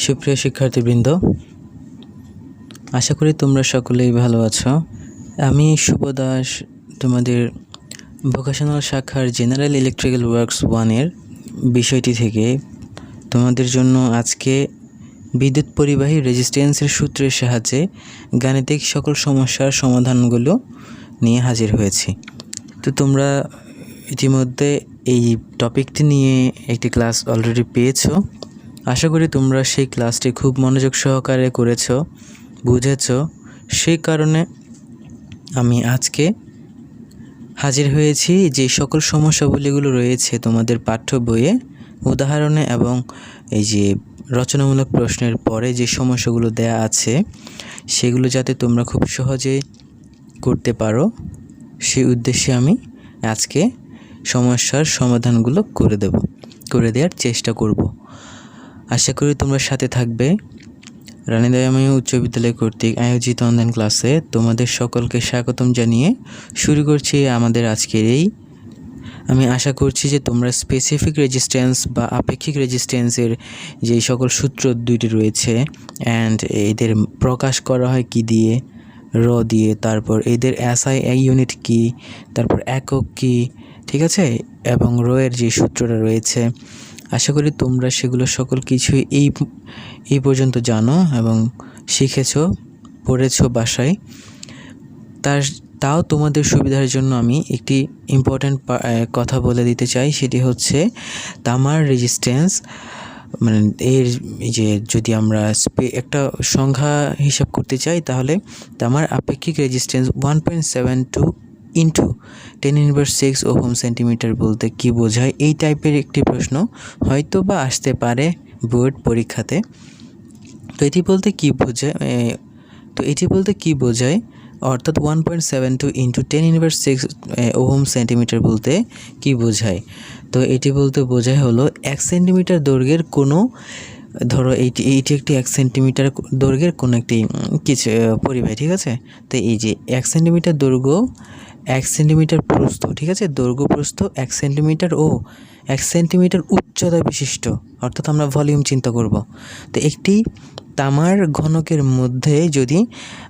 সুপ্রিয় শিক্ষার্থীবৃন্দ, আশা করি তোমরা সকলেই ভালো আছো। আমি শুভ দাস তোমাদের ভোকেশনাল শাখার জেনারেল ইলেকট্রিক্যাল ওয়ার্কস 1-এর বিষয়টি থেকে তোমাদের জন্য আজকে বিদ্যুৎ পরিবাহী রেজিস্ট্যান্সের সূত্রের সাহায্যে গাণিতিক সকল সমস্যার সমাধানগুলো নিয়ে হাজির হয়েছি। তো তোমরা ইতিমধ্যে এই টপিকটি নিয়ে একটি ক্লাস অলরেডি পেয়েছো। আশা করি তোমরা সেই ক্লাসটি খুব মনোযোগ সহকারে করেছো, বুঝেছো। সেই কারণে আমি আজকে হাজির হয়েছি যে সকল সমস্যাবলীগুলো রয়েছে তোমাদের পাঠ্য বইয়ে উদাহরণে এবং এই যে রচনামূলক প্রশ্নের পরে যে সমস্যাগুলো দেয়া আছে সেগুলো যাতে তোমরা খুব সহজে করতে পারো সেই উদ্দেশ্যে আমি আজকে সমস্যার সমাধানগুলো করে দেওয়ার চেষ্টা করব। আশা করি তোমরা সাথে থাকবে। রানী দয়াময়ী উচ্চ বিদ্যালয় কর্তৃক আয়োজিত অনলাইন ক্লাসে তোমাদের সকলকে স্বাগতম জানিয়ে শুরু করছি আমাদের আজকের আমি আশা করছি যে তোমরা স্পেসিফিক রেজিস্ট্যান্স বা আপেক্ষিক রেজিস্ট্যান্সের যে সকল সূত্র দুইটি রয়েছে অ্যান্ড এদের প্রকাশ করা হয় কি দিয়ে, র দিয়ে, তারপর এদের এসআই ইউনিট কি, তারপর একক কি, ঠিক আছে, এবং র এর যে সূত্রটা রয়েছে, আশা করি তোমরা সেগুলো সকল কিছুই এই পর্যন্ত জানো এবং শিখেছো, পড়েছো বাসায়। তাও তোমাদের সুবিধার জন্য আমি একটি ইম্পর্ট্যান্ট কথা বলে দিতে চাই, সেটি হচ্ছে তামার রেজিস্ট্যান্স, মানে এর যে যদি আমরা একটা সংখ্যা হিসাব করতে চাই তাহলে তামার আপেক্ষিক রেজিস্ট্যান্স 1.72 ইন্টু 10⁻⁶ ওহম সেন্টিমিটার বলতে কি বোঝায়, এই টাইপের একটি প্রশ্ন হয়তো বা আসতে পারে বোর্ড পরীক্ষাতে। তো এটি বলতে কি বোঝায় অর্থাৎ 1.72 ইন্টু 10⁻⁶ ওহম সেন্টিমিটার বলতে কি বোঝায়। তো এটি বলতে বোঝায় হলো 1 সেন্টিমিটার দৈর্ঘ্যের কোনো, ধরো এইটি একটি 1 সেন্টিমিটার দৈর্ঘ্যের কোনো একটি কিছু পরিবাহী, ঠিক আছে। তো এই যে 1 সেন্টিমিটার দৈর্ঘ্য, 1 সেন্টিমিটার প্রস্থ, ঠিক আছে, দৈর্ঘ্য প্রস্থ 1 সেন্টিমিটার ও 1 সেন্টিমিটার উচ্চতা বিশিষ্ট, অর্থাৎ আমরা ভলিউম চিন্তা করব। তো একটি তামার ঘনকের মধ্যে যদি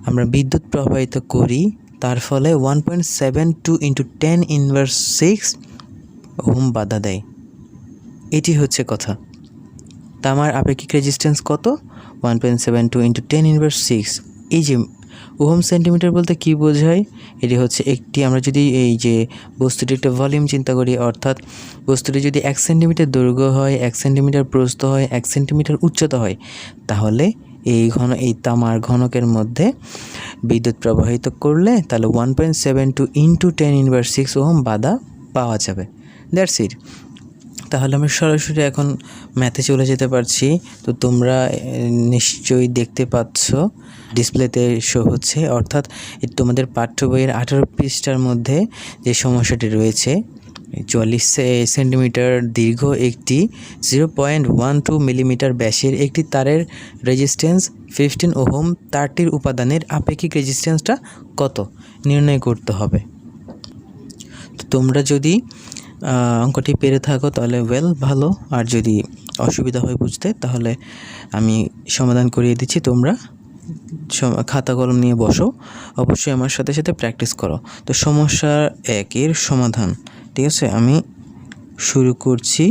আমরা বিদ্যুৎ প্রবাহিত করি তার ফলে 1.72 ইন্টু 10⁻⁶ ওহম বাধা দেয়। এটি হচ্ছে কথা। তামার আপেক্ষিক রেজিস্ট্যান্স কত? 1.72 ইন্টু 10⁻⁶। এই যে ওহম সেন্টিমিটার বলতে কি বোঝায়, এটি হচ্ছে একটি, আমরা যদি এই যে বস্তুটি একটা ভলিউম চিন্তা করি, অর্থাৎ বস্তুটি যদি 1 সেন্টিমিটার দৈর্ঘ্য হয়, 1 সেন্টিমিটার প্রস্থ হয়, 1 সেন্টিমিটার উচ্চতা হয়, তাহলে এই তামার ঘনকের মধ্যে বিদ্যুৎ প্রবাহিত করলে তাহলে 1.72 ইন্টু 10⁻⁶ ওহম বাধা পাওয়া যাবে। That's it. তাহলে আমরা সরাসরি এখন ম্যাথে চলে যেতে পারছি। তো তোমরা নিশ্চয়ই দেখতে পাচ্ছ ডিসপ্লেতে শো হচ্ছে, অর্থাৎ তোমাদের পাঠ্য বইয়ের 18 পৃষ্ঠার মধ্যে যে সমস্যাটি রয়েছে, 44 সেন্টিমিটার দীর্ঘ একটি 0.12 মিলিমিটার ব্যাসের একটি তারের রেজিস্ট্যান্স 15 ওহম, তারটির উপাদানের আপেক্ষিক রেজিস্ট্যান্সটা কত নির্ণয় করতে হবে। তো তোমরা যদি অঙ্কটি পেরে থাকো তাহলে ভালো, আর যদি অসুবিধা হয় বুঝতে তাহলে আমি সমাধান করিয়ে দিচ্ছি। তোমরা খাতা কলম নিয়ে বসো, অবশ্যই আমার সাথে সাথে প্র্যাকটিস করো। তো সমস্যা 1-এর সমাধান, ঠিক আছে, আমি শুরু করছি।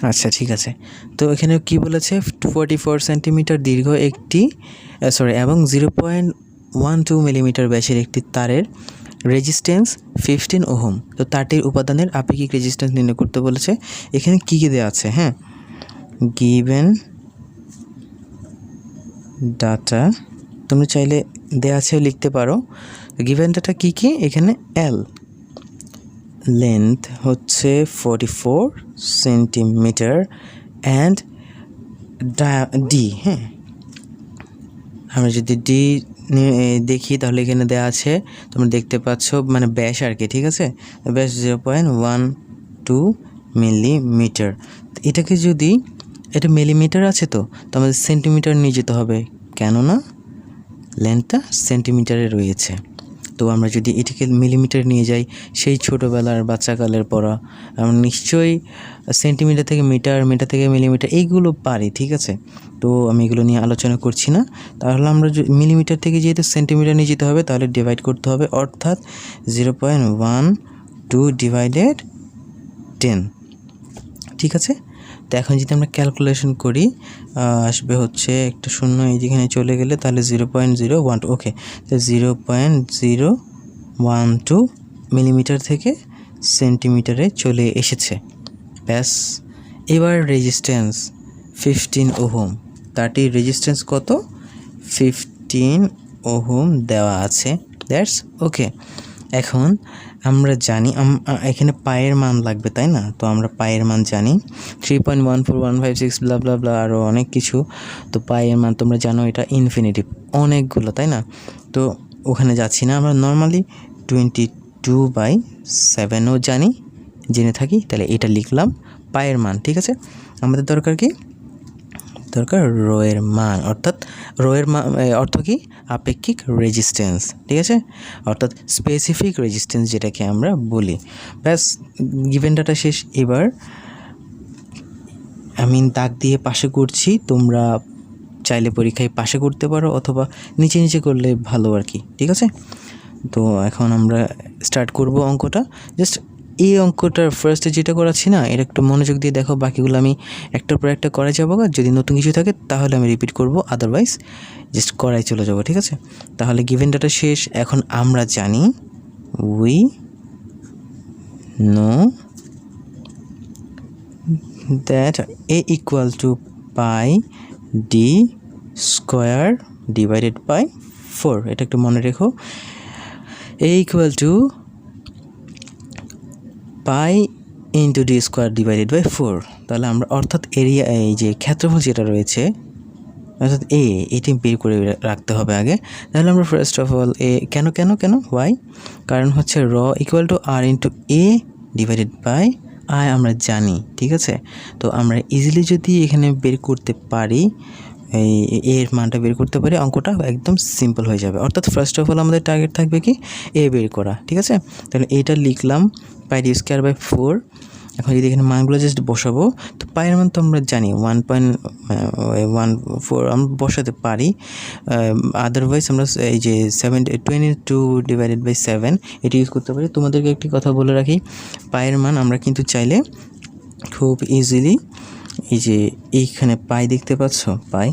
আচ্ছা, ঠিক আছে। তো এখানে কি বলেছে, 44 সেন্টিমিটার দীর্ঘ একটি এবং 0.12 মিলিমিটার ব্যাসের একটি তারের রেজিস্ট্যান্স 15 ওহম। তো তারটির উপাদানের আপেক্ষিক রেজিস্ট্যান্স নির্ণয় করতে বলেছে। এখানে কী কী দেওয়া আছে, হ্যাঁ, গিভেন ডাটা, তোমরা চাইলে দেওয়া আছে লিখতে পারো। গিভেন ডাটা কী কী, এখানে এল লেন্থ হচ্ছে 44 সেন্টিমিটার অ্যান্ড ডি, হ্যাঁ, আমরা যদি ডি দেখি তাহলে এখানে দেওয়া আছে, তোমরা দেখতে পাচ্ছ, মানে ব্যাস আর কি, ঠিক আছে, ব্যাস 0.12 মিলিমিটার। এটাকে যদি, এটা মিলিমিটার আছে তো আমাদের সেন্টিমিটার নিয়ে যেতে হবে, কেননা লেন্থটা সেন্টিমিটারে রয়েছে। তো আমরা যদি এটিকে মিলিমিটার নিয়ে যাই, সেই ছোটোবেলার বাচ্চাকালের পড়া, আমরা নিশ্চয়ই সেন্টিমিটার থেকে মিটার, মিটার থেকে মিলিমিটার এইগুলো পারি, ঠিক আছে। তো আমি এগুলো নিয়ে আলোচনা করছি না। তাহলে আমরা মিলিমিটার থেকে যেহেতু সেন্টিমিটার নিয়ে যেতে হবে, তাহলে ডিভাইড করতে হবে, অর্থাৎ 0.12 ডিভাইডেড 10, ঠিক আছে। তো এখন যদি আমরা ক্যালকুলেশন করি, আসবে হচ্ছে একটা শূন্য এই যেখানে চলে গেলে, তাহলে 0.012, ওকে। তো 0.012 মিলিমিটার থেকে সেন্টিমিটারে চলে এসেছে, ব্যাস। এবার রেজিস্ট্যান্স 15 ওহম, তারটি রেজিস্ট্যান্স কত? 15 ওহম দেওয়া আছে, দ্যাটস ওকে। এখন আমরা জানি এখানে পায়ের মান লাগবে, তাই না? তো আমরা পায়ের মান জানি 3.14156 ব্লা ব্লা ব্লা, আরও অনেক কিছু। তো পায়ের মান তোমরা জানো, এটা ইনফিনিটিভ, অনেকগুলো, তাই না? তো ওখানে যাচ্ছি না, আমরা নর্মালি 22/7ও জেনে থাকি, তাহলে এটা লিখলাম পায়ের মান, ঠিক আছে। আমাদের দরকার কি? দরকার রোয়ের মান, অর্থাৎ রোয়ের মান অর্থ কি? আপেক্ষিক রেজিস্ট্যান্স, ঠিক আছে, অর্থাৎ স্পেসিফিক রেজিস্ট্যান্স যেটাকে আমরা বলি। ব্যাস, গিভেন ডাটা শেষ। এবার আমি দাগ দিয়ে পাশে করছি, তোমরা চাইলে পরীক্ষায় পাশে করতে পারো অথবা নিচে নিচে করলে ভালো আর কি, ঠিক আছে। তো এখন আমরা স্টার্ট করব অঙ্কটা। জাস্ট এই অঙ্কটার ফার্স্টে যেটা করাচ্ছি না, এটা একটু মনোযোগ দিয়ে দেখো, বাকিগুলো আমি একটার পর একটা করে যাবো। যদি নতুন কিছু থাকে তাহলে আমি রিপিট করব, আদারওয়াইজ জাস্ট করাই চলে যাবো, ঠিক আছে। তাহলে গিভেন ডাটা শেষ। এখন আমরা জানি we know that a equal to pi d square divided by 4, এটা একটু মনে রেখো। a equal to pi into d square divided by 4, তাহলে আমরা অর্থাৎ এরিয়া, এই যে ক্ষেত্রফল যেটা রয়েছে, অর্থাৎ এটি বের করে রাখতে হবে আগে। তাহলে আমরা ফার্স্ট অফ অল কেন ওয়াই, কারণ হচ্ছে R equal to R into A divided by I আমরা জানি, ঠিক আছে। তো আমরা ইজিলি যদি এখানে বের করতে পারি, এই এর মানটা বের করতে পারি, অঙ্কটা একদম সিম্পল হয়ে যাবে। অর্থাৎ ফার্স্ট অফ অল আমাদের টার্গেট থাকবে কি? এ বের করা, ঠিক আছে। তাহলে এইটা লিখলাম পাই ডি স্কোয়ার বাই 4। এখন যদি এখানে মানগুলো জাস্ট বসাবো, তো পায়ের মান তো আমরা জানি 1.14 আমরা বসাতে পারি। আদারওয়াইজ আমরা এই যে 22 ডিভাইডেড বাই 7 এটি ইউজ করতে পারি। তোমাদেরকে একটি কথা বলে রাখি, পায়ের মান আমরা কিন্তু চাইলে খুব ইজিলি, এই যে এইখানে পাই দেখতে পাচ্ছ, পাই,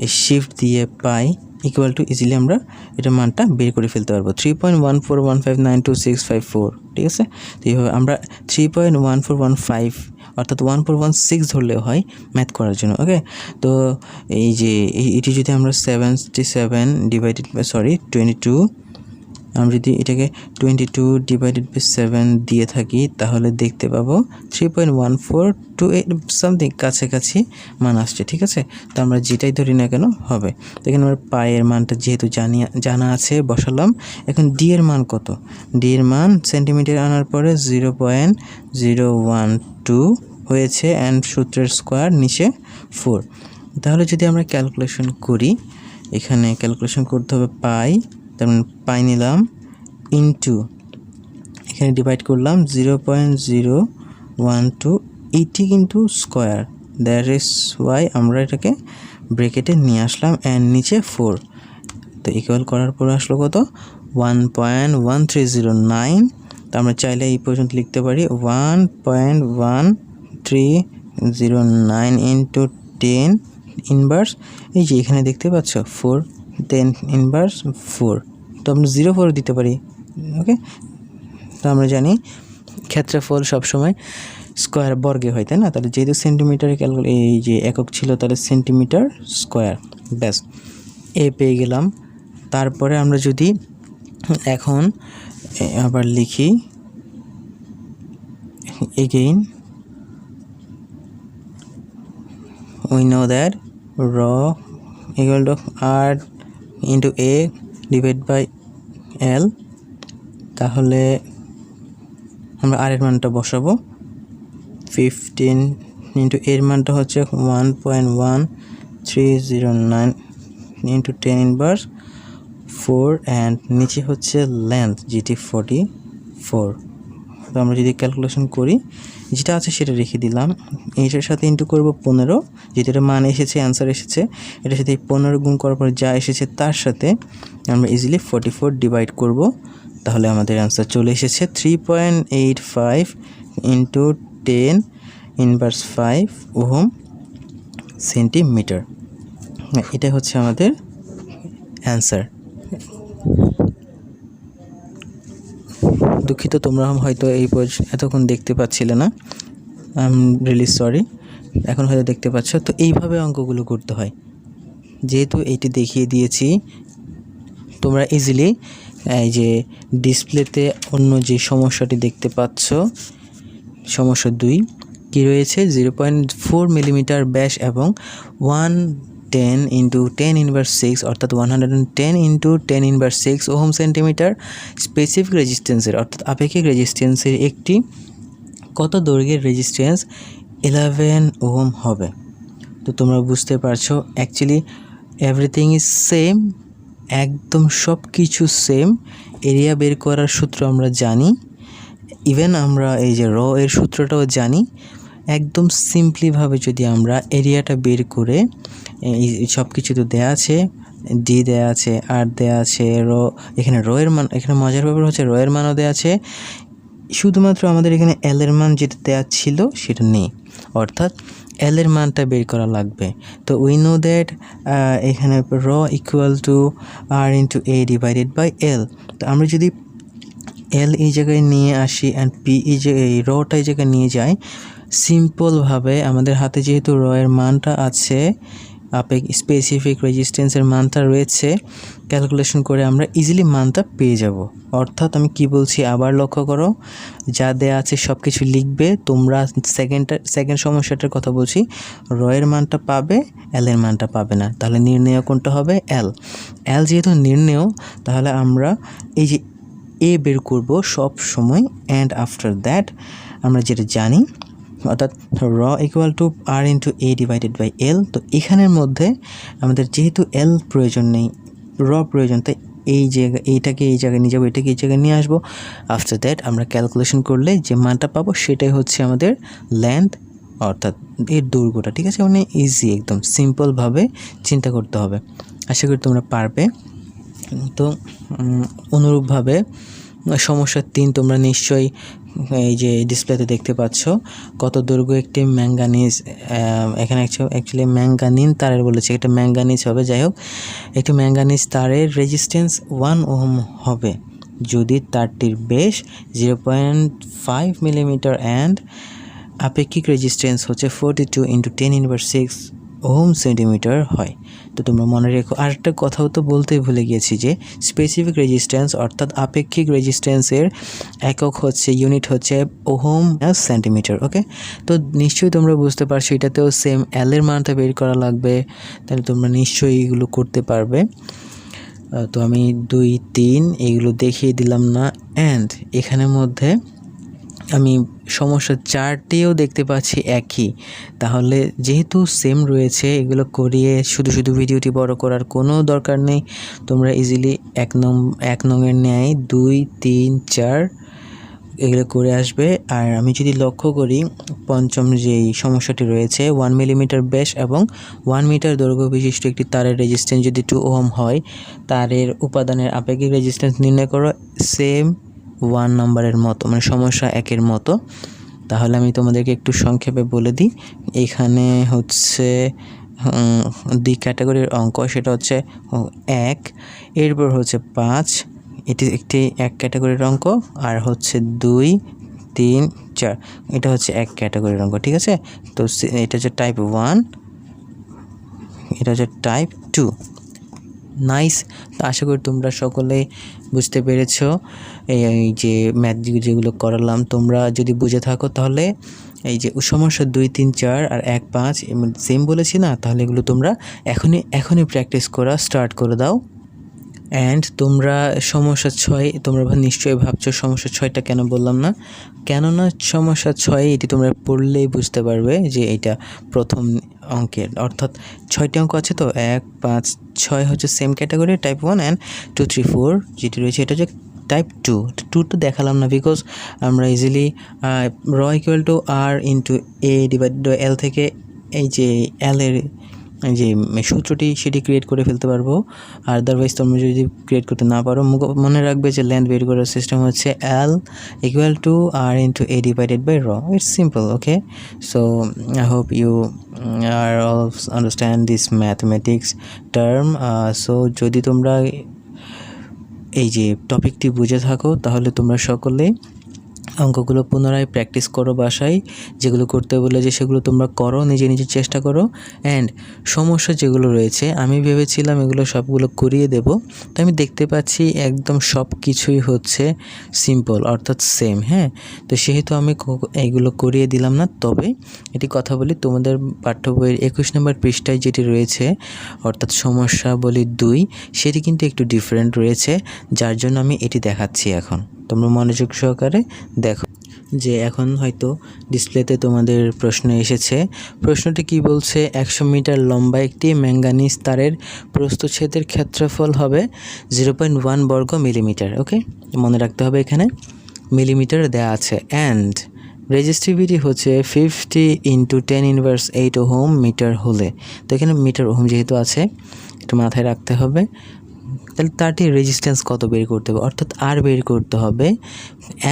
এই শিফট দিয়ে পাই ইকুয়াল টু ইজিলি আমরা এটা মানটা বের করে ফেলতে পারবো, 3.141592654, ঠিক আছে। তো এইভাবে আমরা 3.1415 অর্থাৎ 1416 ধরলেও হয় ম্যাথ করার জন্য, ওকে। তো এই যে এটি যদি আমরা 77 ডিভাইডেড বাই 22, আমরা যদি এটাকে 22 ডিভাইডেড বাই 7 দিয়ে থাকি, তাহলে দেখতে পাবো 3.1428 সামথিং কাছাকাছি মান আসছে, ঠিক আছে। তো আমরা যেটাই ধরি না কেন হবে। তো এখানে আমরা পায়ের মানটা যেহেতু জানা আছে বসালাম। এখন ডি এর মান কত? ডি এর মান সেন্টিমিটার আনার পরে 0.012 হয়েছে, অ্যান্ড সূত্রের স্কোয়ার নিচে 4। তাহলে যদি আমরা ক্যালকুলেশন করি, এখানে ক্যালকুলেশন করতে হবে পাই, তার মানে পাই নিলাম ইন্টু এখানে ডিভাইড করলাম 0.012, এইটি কিন্তু স্কোয়ার, দ্যাট ইজ ওয়াই আমরা এটাকে ব্রেকেটে নিয়ে আসলাম, অ্যান্ড নিচে 4। তো ইকুয়াল করার পর আসলো কত? 1.1309। তো আমরা চাইলে এই পর্যন্ত লিখতে পারি 1.1309 ইন্টু 10 ইনভার্স, এই যে এখানে দেখতে পাচ্ছ 4, 10 ইনভার্স 4। তো আমরা 0.4 দিতে পারি, ওকে। তো আমরা জানি ক্ষেত্রফল সবসময় স্কোয়ার বর্গে হয়, তাই না? তাহলে যেহেতু সেন্টিমিটারে এই যে একক ছিল, তাহলে সেন্টিমিটার স্কোয়ার, ব্যাস এ পেয়ে গেলাম। তারপরে আমরা যদি এখন আবার লিখি again, we know that rho equal to r into a divided by l, তাহলে আমরা r এর মানটা বসাবো 15 ইন্টু এর মানটা হচ্ছে 1.1309 ইন্টু 10 ইনভার্স 4 অ্যান্ড নিচে হচ্ছে লেন্থ যেটি 44। তো আমরা যদি ক্যালকুলেশন করি যেটা আছে সেটা রেখে দিলাম, এইটার সাথে ইন্টু করব 15, যেটার মান এসেছে অ্যান্সার এসেছে এটার সাথে 15 গুণ করার পর যা এসেছে তার সাথে আমরা ইজিলি 44 ডিভাইড করব, তাহলে আমাদের অ্যান্সার চলে এসেছে 3.85 ইন্টু 10 ইনভার্স 5 ওহম সেন্টিমিটার। এটা হচ্ছে আমাদের অ্যান্সার। দুঃখিত, তোমরা হয়তো এতক্ষণ দেখতে পাচ্ছিলে না, আই এম রিয়েলি সরি, এখন হয়তো দেখতে পাচ্ছ। তো এইভাবে অঙ্কগুলো করতে হয়। যেহেতু এইটি দেখিয়ে দিয়েছি, তোমরা ইজিলি এই যে ডিসপ্লেতে অন্য যে সমস্যাটি দেখতে পাচ্ছ, সমস্যা 2 কি রয়েছে, 0.4 মিলিমিটার ব্যাস এবং 110 ইন্টু 10 ইনভার্স 6 অর্থাৎ 110 into 10 inverse 6 ohm centimetre specific রেজিস্ট্যান্সের অর্থাৎ আপেক্ষিক রেজিস্ট্যান্সের একটি কত দৈর্ঘ্যের রেজিস্ট্যান্স 11 ওহম হবে। তো তোমরা বুঝতে পারছো অ্যাকচুয়ালি এভরিথিং ইজ সেম, একদম সব কিছু সেম। এরিয়া বের করার সূত্র আমরা জানি, ইভেন আমরা এই যে এর সূত্রটাও জানি। একদম সিম্পলিভাবে যদি আমরা এরিয়াটা বের করে, সব কিছু তো দেওয়া আছে, ডি দেওয়া আছে, আর দেওয়া আছে, এখানে এর মান, এখানে মজার ব্যাপার হচ্ছে এর মানও দেওয়া আছে, শুধুমাত্র আমাদের এখানে এর মান যেটা দেওয়া ছিল সেটা নেই, অর্থাৎ এর মানটা বের করা লাগবে। তো উই নো দ্যাট এখানে equal to R into A divided by L. তো আমরা যদি এল এই জায়গায় নিয়ে আসি অ্যান্ড পি এই যে এই টা এই জায়গায় নিয়ে যাই, সিম্পলভাবে আমাদের হাতে যেহেতু এর মানটা আছে, স্পেসিফিক রেজিস্ট্যান্সের মানটা রয়েছে, ক্যালকুলেশন করে আমরা ইজিলি মানটা পেয়ে যাব। অর্থাৎ আমি কি বলছি আবার লক্ষ্য করো, যা দেয়া আছে সব কিছু লিখবে তোমরা। সেকেন্ড সমস্যাটার কথা বলছি, এর মানটা পাবে, এল এর মানটা পাবে না, তাহলে নির্ণয় কোনটা হবে, এল যেহেতু নির্ণয়, তাহলে আমরা এই যে এ বের করব সব সময়, অ্যান্ড আফটার দ্যাট আমরা যেটা জানি অর্থাৎ equal to R into A divided by L. তো এখানের মধ্যে আমাদের যেহেতু এল প্রয়োজন নেই, প্রয়োজন, তাই এই জায়গায় এইটাকে এই জায়গায় নিয়ে যাবো, এটাকে এই জায়গায় নিয়ে আসবো। আফটার দ্যাট আমরা ক্যালকুলেশন করলে যে মানটা পাবো সেটাই হচ্ছে আমাদের লেন্থ অর্থাৎ এর দৈর্ঘ্যটা। ঠিক আছে, মানে ইজি, একদম সিম্পলভাবে চিন্তা করতে হবে। আশা করি তোমরা পারবে। তো অনুরূপভাবে সমস্যা 3 তোমরা নিশ্চয়ই এই যে ডিসপ্লেতে দেখতে পাচ্ছ, কত দৈর্ঘ্য একটি ম্যাঙ্গানিজ, এখানে অ্যাকচুয়ালি ম্যাঙ্গানিন তারের বলেছে, এটা ম্যাঙ্গানিজ হবে। যাই হোক, একটি ম্যাঙ্গানিজ তারের রেজিস্ট্যান্স 1 ওহম হবে যদি তারটির বেশ 0.5 মিলিমিটার অ্যান্ড আপেক্ষিক রেজিস্ট্যান্স হচ্ছে 42 ইন্টু 10 ইনভার্স 6 ওহম সেন্টিমিটার হয়। তো তোমরা মনে রেখো, আরেকটা কথাও তো বলতেই ভুলে গিয়েছি যে স্পেসিফিক রেজিস্ট্যান্স অর্থাৎ আপেক্ষিক রেজিস্ট্যান্সের একক হচ্ছে, ইউনিট হচ্ছে ওহম সেন্টিমিটার। ওকে, তো নিশ্চয়ই তোমরা বুঝতে পারছো এটাতেও সেম এল এর মানটা বের করা লাগবে, তাহলে তোমরা নিশ্চয়ই এগুলো করতে পারবে। তো আমি 2, 3 এগুলো দেখিয়ে দিলাম না, অ্যান্ড এখানের মধ্যে আমি সমস্যা 4টিও দেখতে পাচ্ছি একই। তাহলে যেহেতু সেম রয়েছে, এগুলো করিয়ে শুধু ভিডিওটি বড় করার কোনো দরকার নেই। তোমরা ইজিলি 1 নংয়ের ন্যায় 2, 3, 4 এগুলো করে আসবে। আর আমি যদি লক্ষ্য করি, পঞ্চম যেই সমস্যাটি রয়েছে, 1 মিলিমিটার ব্যাস এবং 1 মিটার দৈর্ঘ্য বিশিষ্ট একটি তারের রেজিস্ট্যান্স যদি 2 ওহম হয়, তারের উপাদানের আপেক্ষিক রেজিস্ট্যান্স নির্ণয় করো সেম 1 নম্বরের মতো, মানে সমস্যা 1-এর মতো। তাহলে আমি তোমাদেরকে একটু সংক্ষেপে বলে দিই। এখানে হচ্ছে 2 ক্যাটাগরির অঙ্ক, সেটা হচ্ছে 1, এরপর হচ্ছে 5, এটি একটি 1 ক্যাটাগরির অঙ্ক, আর হচ্ছে 2, 3, 4 এটা হচ্ছে 1 ক্যাটাগরির অঙ্ক। ঠিক আছে, তো এটা হচ্ছে টাইপ 1, এটা হচ্ছে টাইপ 2। নাইস। তো আশা করি তোমরা সকলেই বুঝতে পেরেছো এই যে ম্যাথ যেগুলো করালাম। তোমরা যদি বুঝে থাকো তাহলে এই যে সমস্যা 2, 3, 4 আর 1, 5 সেম বলেছি না, তাহলে এগুলো তোমরা এখনই প্র্যাকটিস করা স্টার্ট করে দাও। অ্যান্ড তোমরা সমস্যা 6 তোমরা নিশ্চয়ই ভাবছো সমস্যা 6টা কেন বললাম না, কেননা সমস্যা 6 এটি তোমরা পড়লেই বুঝতে পারবে যে এটা প্রথম অঙ্কের, অর্থাৎ 6টি অঙ্ক আছে তো 1 5 6 হচ্ছে সেম ক্যাটাগরি টাইপ 1 অ্যান্ড 2 3 4 যেটি রয়েছে এটা হচ্ছে টাইপ 2 তো দেখালাম না বিকজ আমরা easily R equal to R into A divided by L থেকে এই যে এল এর যে সূত্রটি সেটি ক্রিয়েট করে ফেলতে পারবো। আর আদারওয়াইজ তোমরা যদি ক্রিয়েট করতে না পারো মনে রাখবে যে লেন্থ বের করার সিস্টেম হচ্ছে L equal to R into A divided by rho. It's simple, okay. So I hope you are all understand this mathematics term. So যদি তোমরা এই যে টপিকটি বুঝে থাকো তাহলে তোমরা সকলে অঙ্কগুলো পুনরায় প্র্যাকটিস করো বাসায়, যেগুলো করতে বলে যে সেগুলো তোমরা করো, নিজে চেষ্টা করো। অ্যান্ড সমস্যা যেগুলো রয়েছে আমি ভেবেছিলাম এগুলো সবগুলো করিয়ে দেব, তো আমি দেখতে পাচ্ছি একদম সব কিছুই হচ্ছে সিম্পল অর্থাৎ সেম। হ্যাঁ, তো সেহেতু আমি এইগুলো করিয়ে দিলাম না। তবে এটি কথা বলি, তোমাদের পাঠ্য বইয়ের 21 নম্বর পৃষ্ঠায় যেটি রয়েছে অর্থাৎ সমস্যা বলি 2 সেটি কিন্তু একটু ডিফারেন্ট রয়েছে, যার জন্য আমি এটি দেখাচ্ছি। এখন তোমরা মনোযোগ সহকারে দেখো যে এখন হয়তো ডিসপ্লেতে তোমাদের প্রশ্ন এসেছে। প্রশ্নটি কি বলছে, 100 মিটার লম্বা একটি ম্যাঙ্গানিজ তারের প্রস্থচ্ছেদের ক্ষেত্রফল হবে 0.1 বর্গ মিলিমিটার। ওকে, মনে রাখতে হবে এখানে মিলিমিটার দেওয়া আছে। অ্যান্ড রেজিস্টিভিটি হচ্ছে 50 × 10⁸ ওহম মিটার হলে, তো এখানে মিটার ওহম যেহেতু আছে একটু মাথায় রাখতে হবে। তাহলে তারটির রেজিস্ট্যান্স কত বের করতে হবে, অর্থাৎ আর বের করতে হবে।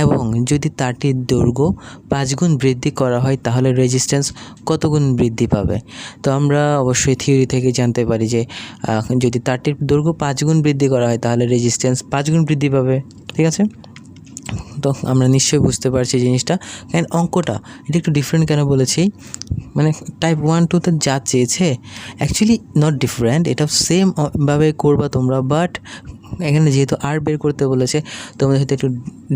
এবং যদি তারটির দৈর্ঘ্য 5 গুণ বৃদ্ধি করা হয় তাহলে রেজিস্ট্যান্স কত গুণ বৃদ্ধি পাবে। তো আমরা অবশ্যই থিওরি থেকে জানতে পারি যে যদি তারটির দৈর্ঘ্য 5 গুণ বৃদ্ধি করা হয় তাহলে রেজিস্ট্যান্স 5 গুণ বৃদ্ধি পাবে। ঠিক আছে, তো আমরা নিশ্চয়ই বুঝতে পারছি জিনিসটা। কারণ অঙ্কটা এটা একটু ডিফারেন্ট কেন বলেছি, মানে টাইপ 1 2তে যা চেয়েছে অ্যাকচুয়ালি নট ডিফারেন্ট, এটা সেম ভাবে করবা তোমরা, বাট এখানে যেহেতু আর বের করতে বলেছে তোমাদের হয়তো একটু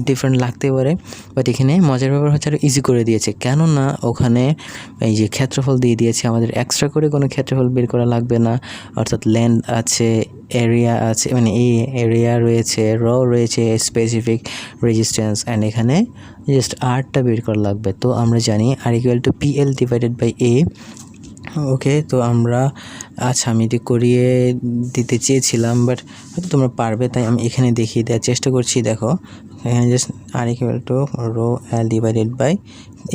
ডিফারেন্ট লাগতে পারে। বাট এখানে মজার ব্যাপার হচ্ছে আরও ইজি করে দিয়েছে, কেননা ওখানে এই যে ক্ষেত্রফল দিয়ে দিয়েছে, আমাদের এক্সট্রা করে কোনো ক্ষেত্রফল বের করা লাগবে না। অর্থাৎ লেন্থ আছে, এরিয়া আছে, মানে এই এরিয়া রয়েছে, র রয়েছে, স্পেসিফিক রেজিস্ট্যান্স, অ্যান্ড এখানে জাস্ট আরটা বের করা লাগবে। তো আমরা জানি R equal to PL divided by A। Okay, তো আমরা আমি এটি করিয়ে দিতে চেয়েছিলাম বাট হয়তো তোমরা পারবে, তাই আমি এখানে দেখিয়ে দেওয়ার চেষ্টা করছি। দেখো এখানে just R equal to ρL divided by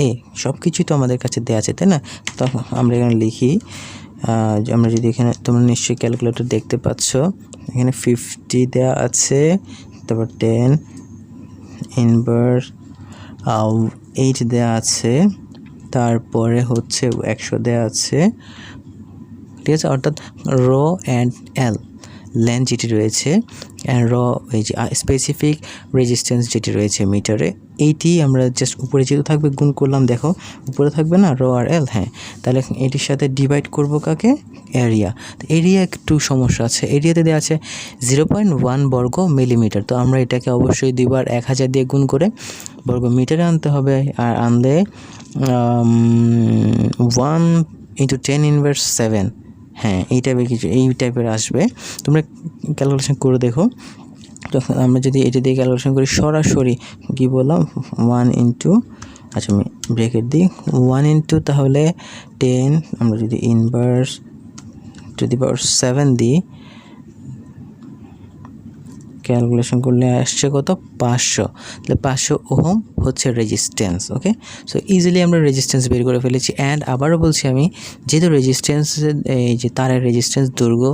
A, সব কিছুই তো আমাদের কাছে দেওয়া আছে, তাই না? তো আমরা এখানে লিখি, আমরা যদি এখানে তোমরা নিশ্চয়ই ক্যালকুলেটর দেখতে পাচ্ছ, এখানে 50 দেওয়া আছে, তারপর 10 ইনভার্স 8 দেওয়া আছে, তারপরে হচ্ছে 100 দেওয়া আছে। ঠিক আছে, অর্থাৎ র অ্যান্ড এল লেন্থ যেটি রয়েছে অ্যান্ড র এই যে স্পেসিফিক রেজিস্ট্যান্স যেটি রয়েছে মিটারে, এইটি আমরা জাস্ট উপরে যেহেতু থাকবে গুণ করলাম, দেখো উপরে থাকবে না র আর এল। হ্যাঁ, তাহলে এটির সাথে ডিভাইড করব কাকে, এরিয়া। তো এরিয়া একটু সমস্যা আছে, এরিয়াতে দেওয়া আছে 0.1 বর্গ মিলিমিটার। তো আমরা এটাকে অবশ্যই 2 বার 1000 দিয়ে গুণ করে বর্গ মিটারে আনতে হবে, আর আনলে 1 × 10⁻⁷। হ্যাঁ, এই টাইপের কিছু এই টাইপের আসবে, তোমরা ক্যালকুলেশন করে দেখো। তো আমরা যদি এটা দিয়ে ক্যালকুলেশন করি সরাসরি কি বললাম 1 × আচ্ছা আমি ব্রেকেট দিই 1 × তাহলে 10, আমরা যদি ইনভার্স টু দি পাওয়ার 7 দিই ক্যালকুলেশন করলে আসছে কত 500। তাহলে 500 ওহম হচ্ছে রেজিস্ট্যান্স। ওকে, সো ইজিলি আমরা রেজিস্ট্যান্স বের করে ফেলেছি। অ্যান্ড আবারও বলছি আমি, যেহেতু রেজিস্ট্যান্স এই যে তারের রেজিস্ট্যান্স দৈর্ঘ্য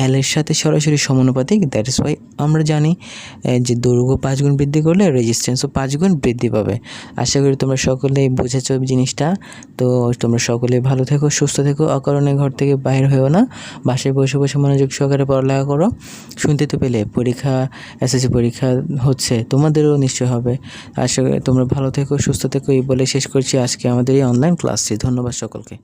এল এর সাথে সরাসরি সমানুপাতিক, দ্যাট ইজ ওয়াই আমরা জানি যে দৈর্ঘ্য 5 গুণ বৃদ্ধি করলে রেজিস্ট্যান্সও 5 গুণ বৃদ্ধি পাবে। আশা করি তোমরা সকলেই বুঝেছো জিনিসটা। তো তোমরা সকলে ভালো থেকো, সুস্থ থেকো, অকারণে ঘর থেকে বাইরে হয়েও না, বাসায় বসে বসে মনোযোগ সহকারে পড়ালেখা করো। শুনতে তো পেলে পরীক্ষা এসএসসি পরীক্ষা হচ্ছে, তোমাদেরও নিশ্চয় হবে। আশা করি তোমরা ভালো থেকো, সুস্থ থেকো, এই বলে শেষ করছি আজকে আমাদের এই অনলাইন ক্লাসটি। ধন্যবাদ সকলকে।